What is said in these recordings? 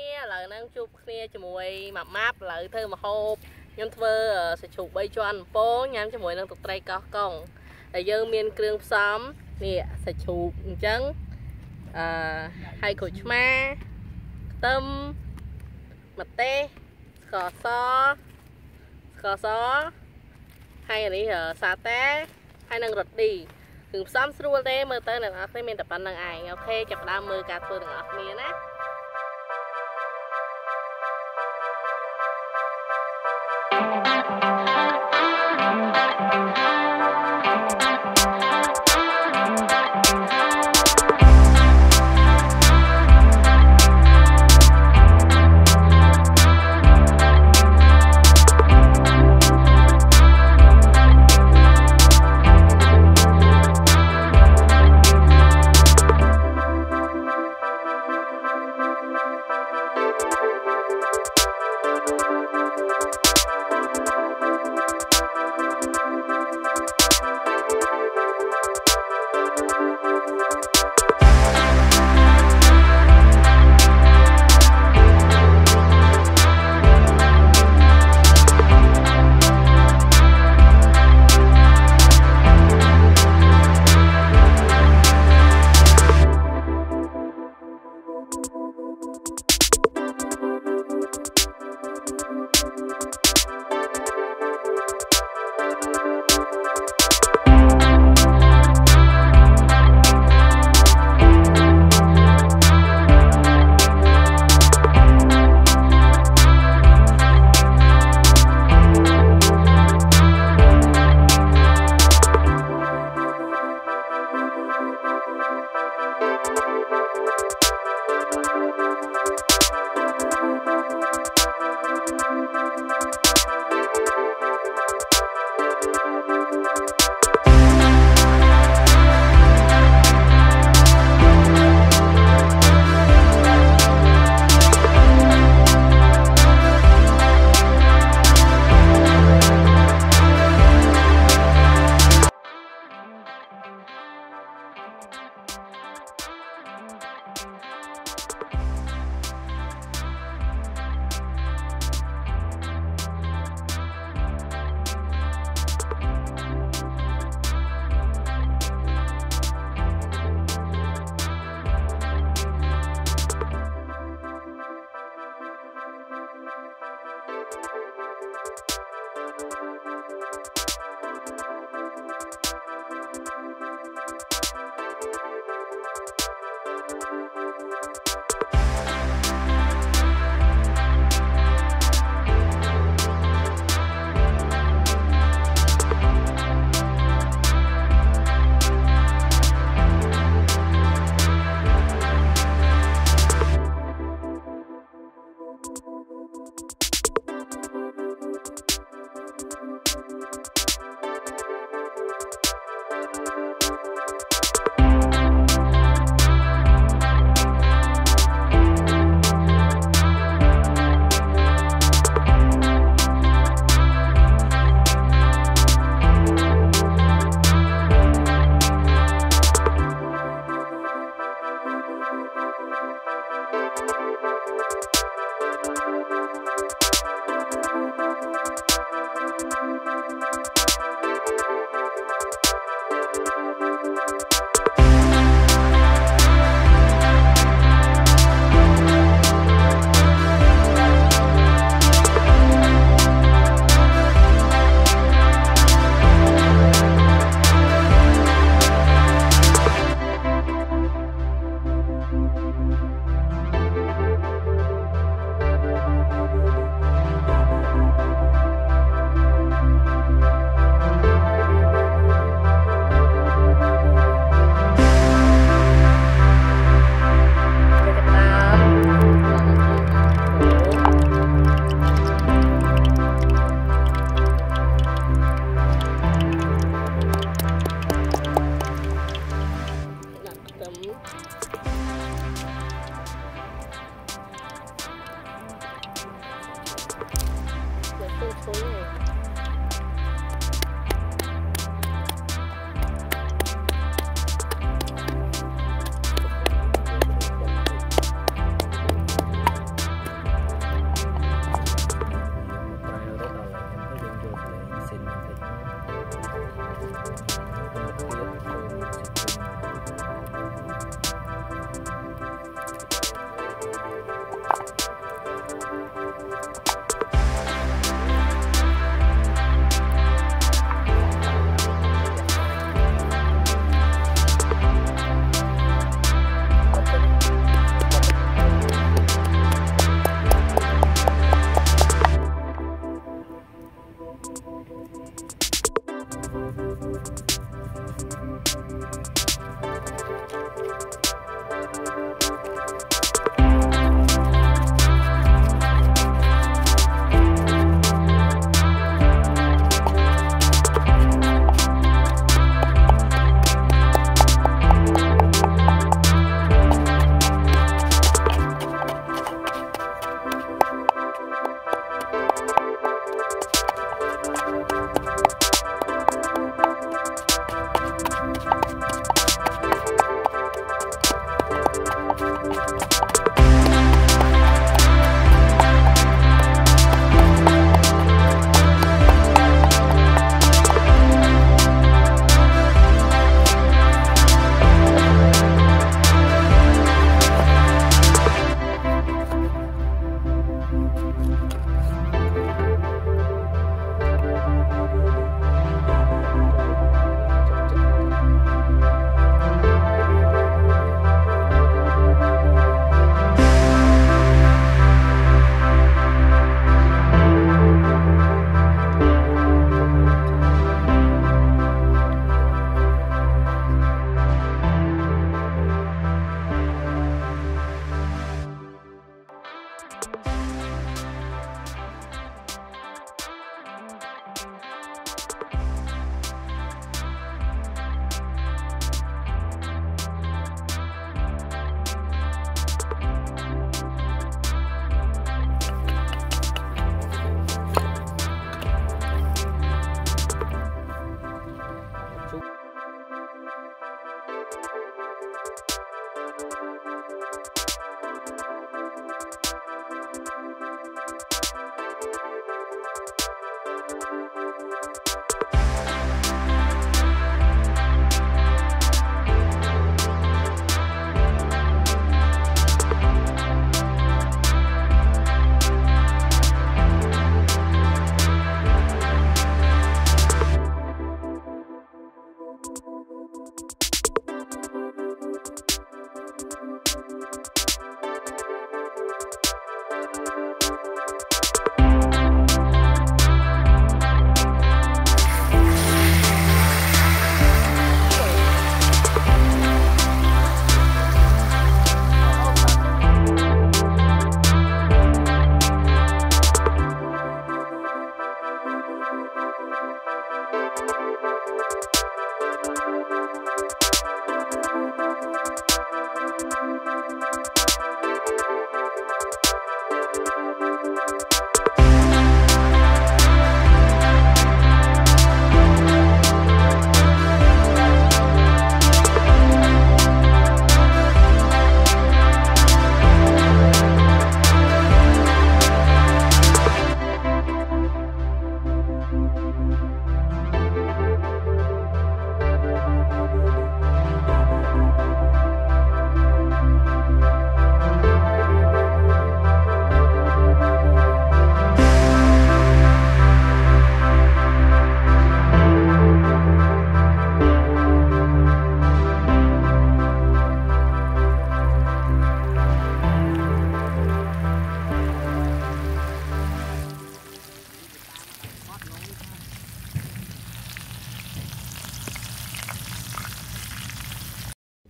គ្នាឥឡូវហ្នឹងជួបគ្នាជាមួយមួយម៉ាប់ឥឡូវធ្វើម្ហូបខ្ញុំធ្វើសាច់ជ្រូក3ជាន់ពងញ៉ាំជាមួយនឹងទឹកត្រីកោះកុងដែលយើងមានគ្រឿងផ្សំនេះសាច់ជ្រូកអញ្ចឹងហើយក្រូចឆ្មាខ្ទឹមម្ទេសស្ករសហើយនេះសាតែហើយនឹងរ៉ូឌីគ្រឿងផ្សំស្រួលទេមើលទៅអ្នកនរគ្នាមានតែប៉ុណ្្នឹងឯងអូខេចាប់ផ្ដើមមើលការធ្វើទាំងអស់គ្នាណា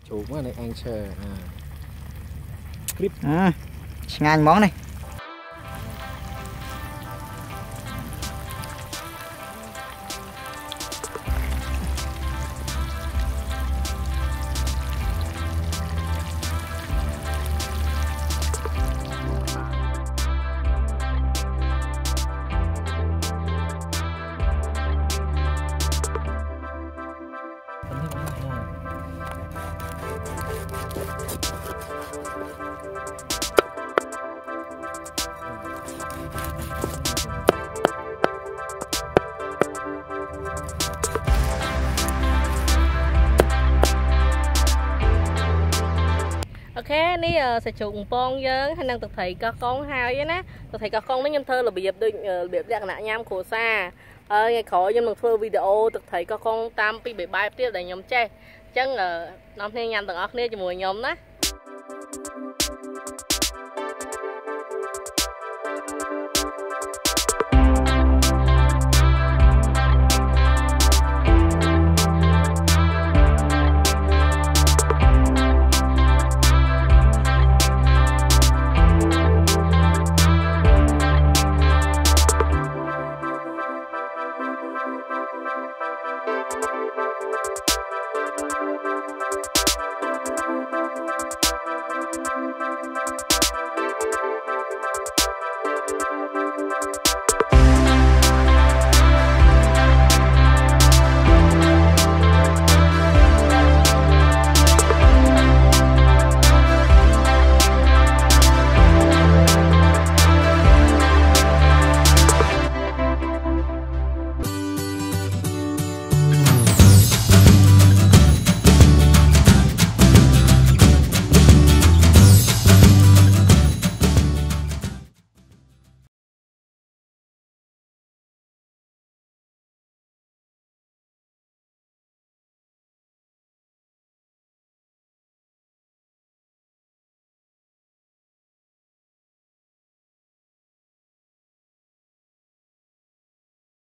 Chụp quá này ăn chờ clip ngang món này. Ok, ní sẽ chụp bông dân hay năng thực thị có con hai vậy nè, thực thị có con nó nhâm thơ là biệt dạng nạ nhám khổ xa, ngày khỏi nhâm được thơ video thực thị có con tam pi bị bài tiếp để nhóm chơi, chẳng năm nay nhằm từng óc nè cho mùi nhóm đó.